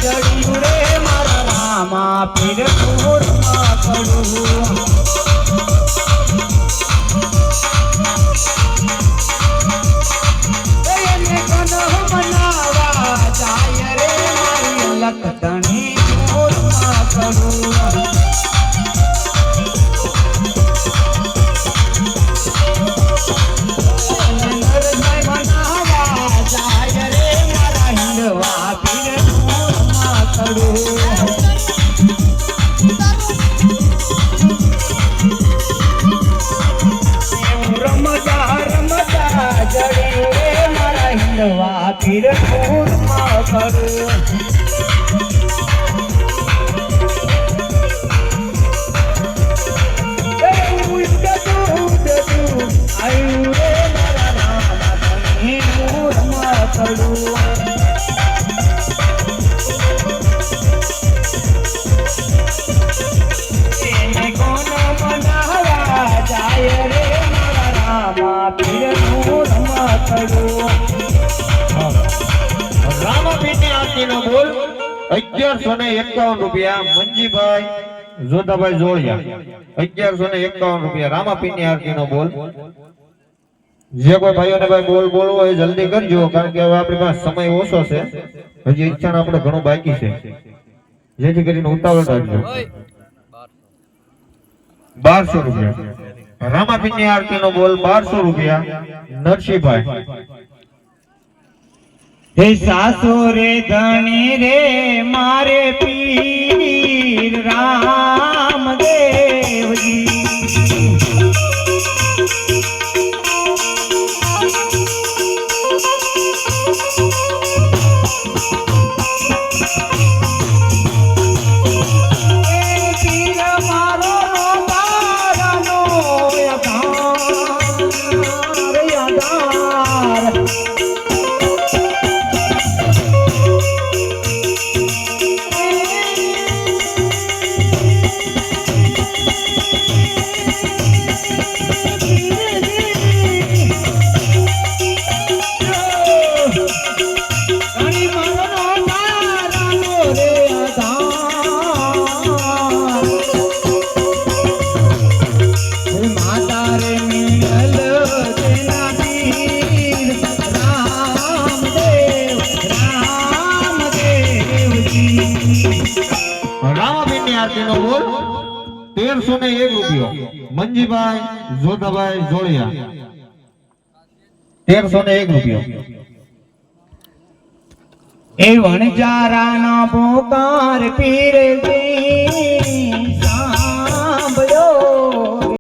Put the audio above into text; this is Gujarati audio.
જડિયું રે મારા રામા પીર પૂરમાં કડું એને કનો મનાવા જાય રે મારી લખતણી પૂરમાં કડું પીર પૂરમાં કરું આયુ રે મારા રામા તને પૂરમાં કરું એને કોનો મનાવા જાય રે મારા રામા પીર પૂરમાં કરું રામાપીરની આરતીનો બોલ 1151 રૂપિયા મંજીભાઈ જોધાભાઈ જોડિયા 1151 રૂપિયા રામાપીરની આરતીનો બોલ જે કોઈ ભાઈઓને ભાઈ બોલ બોલવો હોય જલ્દી કરજો કારણ કે હવે આપણી પાસે સમય ઓછો છે હજી ઈચ્છા આપણે ઘણું બાકી છે જેથી કરીને ઉતાવળ રાખજો 1200 રૂપિયા રામાપીરની આરતીનો બોલ 1200 રૂપિયા નરસિંહભાઈ હે સાસુ રે ધણી રે મારે પીર રામદેવજી આરતીનો બોલ 1301 રૂપિયો મંજીભાઈ જોધાભાઈ જોડિયા 1301 રૂપિયો એ વણજારાનો પોકાર પીરજી